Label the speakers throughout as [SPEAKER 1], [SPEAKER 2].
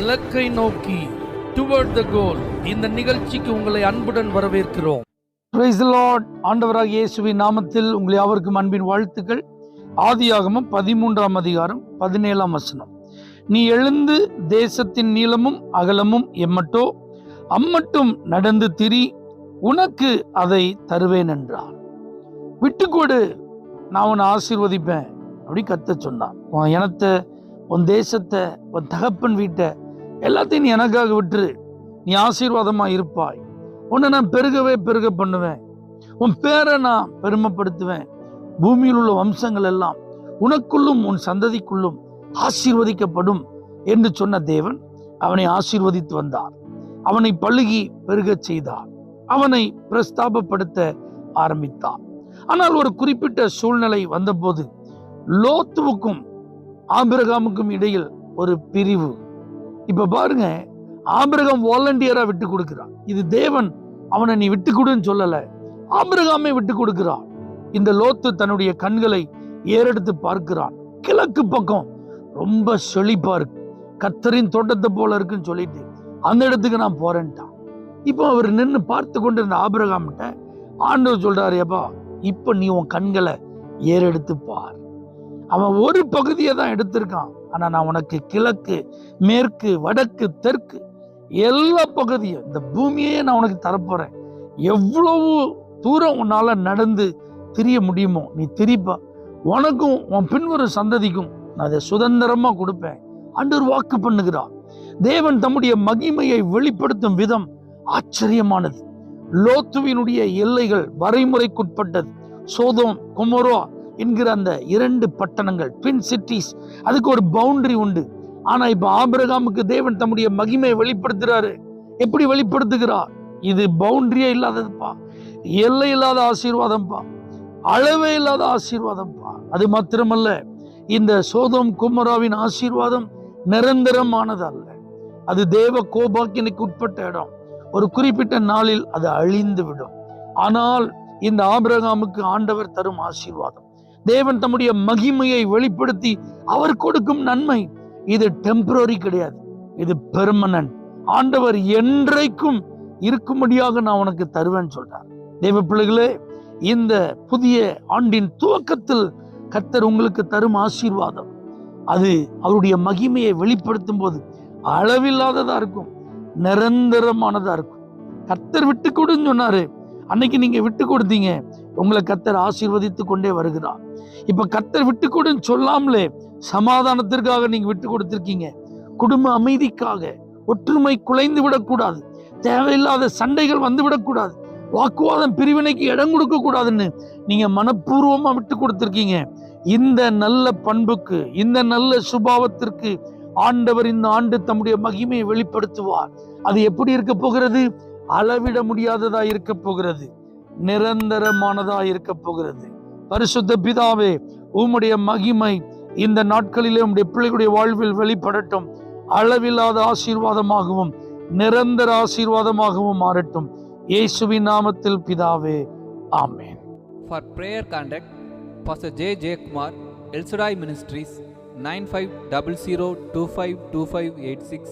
[SPEAKER 1] இலக்கை நோக்கி டுவர்ட் த கோல். இந்த நிகழ்ச்சிக்கு உங்களை அன்புடன் வரவேற்கிறோம். Praise the Lord. ஆண்டவராகிய இயேசுவின் நாமத்தில் உங்கள் யாவருக்கும் அன்பின் வாழ்த்துக்கள். ஆதியாகமம் 13ஆம் அதிகாரம் 17ஆம் வசனம். நீ எழுந்து தேசத்தின் நீளமும் அகலமும் எம்மட்டோ அம்மட்டும் நடந்து திரி, உனக்கு அதை தருவேன் என்றார். விட்டுக்கொடு, நான் உன்னை ஆசீர்வதிப்பேன் அப்படி கத்த சொன்னான். உன் இனத்தை, உன் தேசத்தை, உன் தகப்பன் வீட்டை எல்லாத்தையும் நீ எனக்காக விட்டுரு. நீ ஆசீர்வாதமா இருப்பாய். உன்னை நான் பெருகவே பெருக பண்ணுவேன். உன் பேரை நான் பெருமைப்படுத்துவேன். பூமியில் உள்ள வம்சங்கள் எல்லாம் உனக்குள்ளும் உன் சந்ததிக்குள்ளும் ஆசீர்வதிக்கப்படும் என்று சொன்ன தேவன் அவனை ஆசீர்வதித்து வந்தார். அவனை பழுகி பெருகச் செய்தார். அவனை பிரஸ்தாபப்படுத்த ஆரம்பித்தார். ஆனால் ஒரு குறிப்பிட்ட சூழ்நிலை வந்தபோது லோத்துவுக்கும் ஆபிரகாமுக்கும் இடையில் ஒரு பிரிவு. இப்ப பாருங்க, ஆபிரகாம் வாலண்டியரா விட்டு கொடுக்கிறான். இது தேவன் அவனை நீ விட்டு கொடுன்னு சொல்லல, ஆபிரகாமே விட்டு கொடுக்கிறான். இந்த லோத்து தன்னுடைய கண்களை ஏறெடுத்து பார்க்கிறான். கிழக்கு பக்கம் ரொம்ப செழிப்பா இருக்கு, கர்த்தரின் தோட்டத்தை போல இருக்குன்னு சொல்லிட்டு அந்த இடத்துக்கு நான் போறேன்ட்டான். இப்போ அவர் நின்று பார்த்து கொண்டு இருந்த ஆபிரகாம்கிட்ட ஆண்டவர் சொல்றாரு, ஏப்பா இப்ப நீ உன் கண்களை ஏறெடுத்து பார். அவன் ஒரு பகுதியை தான் எடுத்திருக்கான், ஆனா நான் உனக்கு கிழக்கு, மேற்கு, வடக்கு, தெற்கு எல்லா பகுதியும், இந்த பூமியே நான் உனக்கு தரப்போறேன். எவ்வளவு தூரம் உன்னால நடந்து திரிய முடியுமோ நீ திரிப்பா. உனக்கும் உன் பின்வரும் சந்ததிக்கும் நான் அதை சுதந்திரமா கொடுப்பேன் ஆண்டவர் வாக்கு பண்ணுகிறார். தேவன் தம்முடைய மகிமையை வெளிப்படுத்தும் விதம் ஆச்சரியமானது. லோத்துவினுடைய எல்லைகள் வரைமுறைக்குட்பட்டது. சோதோம் கொமோரா என்கிற அந்த 2 பட்டணங்கள், ட்வின் சிட்டிஸ், அதுக்கு ஒரு பவுண்டரி உண்டு. ஆனா இப்ப ஆபிரகாமுக்கு தேவன் தம்முடைய மகிமையை வெளிப்படுத்துறாரு. எப்படி வெளிப்படுத்துகிறார்? இது பவுண்டரியே இல்லாததுப்பா, எல்லை இல்லாத ஆசீர்வாதம்ப்பா, அளவே இல்லாத ஆசீர்வாதம்ப்பா. அது மாத்திரமல்ல, இந்த சோதோம் கொமோராவின் ஆசீர்வாதம் நிரந்தரமானது அல்ல. அது தேவ கோபாக்கினுக்கு உட்பட்ட இடம். ஒரு குறிப்பிட்ட நாளில் அது அழிந்து விடும். ஆனால் இந்த ஆபிரகாமுக்கு ஆண்டவர் தரும் ஆசீர்வாதம், தேவன் தம்முடைய மகிமையை வெளிப்படுத்தி அவர் கொடுக்கும் நன்மை, இது டெம்பரரி கிடையாது, இது பெர்மனன்ட். ஆண்டவர் என்றைக்கும் இருக்கும்படியாக நான் உனக்கு தருவேன்னு சொல்றார். தேவ பிள்ளைகளே, இந்த புதிய ஆண்டின் துவக்கத்தில் கர்த்தர் உங்களுக்கு தரும் ஆசீர்வாதம், அது அவருடைய மகிமையை வெளிப்படுத்தும் போது அளவில்லாததா இருக்கும், நிரந்தரமானதா இருக்கும். கர்த்தர் விட்டு கொடுன்னு சொன்னாரு. அன்னைக்கு நீங்க விட்டு கொடுத்தீங்க, உங்களை கர்த்தர் ஆசீர்வதித்து கொண்டே வருகிறார். இப்ப கர்த்தர் விட்டு கொடுன்னு சொல்லாமலே சமாதானத்திற்காக நீங்க விட்டு கொடுத்திருக்கீங்க. குடும்ப அமைதிக்காக, ஒற்றுமை குலைந்து விடக்கூடாது, தேவையில்லாத சண்டைகள் வந்து விடக்கூடாது, வாக்குவாதம் பிரிவினைக்கு இடம் கொடுக்க கூடாதுன்னு நீங்க மனப்பூர்வமா விட்டு கொடுத்திருக்கீங்க. இந்த நல்ல பண்புக்கு, இந்த நல்ல சுபாவத்திற்கு ஆண்டவர் இந்த ஆண்டு தம்முடைய மகிமையை வெளிப்படுத்துவார். அது எப்படி இருக்க போகிறது? அளவிட முடியாததா இருக்க போகிறது, நிரந்தரமானதா இருக்க போகிறது. பரிசுத்த பிதாவே, உம்முடைய மகிமை இந்த நாட்களிலே உம்முடைய பிள்ளைகளுடைய வாழ்வில் வெளிப்படட்டும். அளவில்லாத ஆசீர்வாதமாகவும் நிரந்தர ஆசீர்வாதமாகவும் மாறட்டும். இயேசுவின் நாமத்தில் பிதாவே, ஆமென்.
[SPEAKER 2] For prayer contact, Pastor J. J. Kumar, El Shaddai Ministries, 9500252586,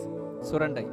[SPEAKER 2] Surandai.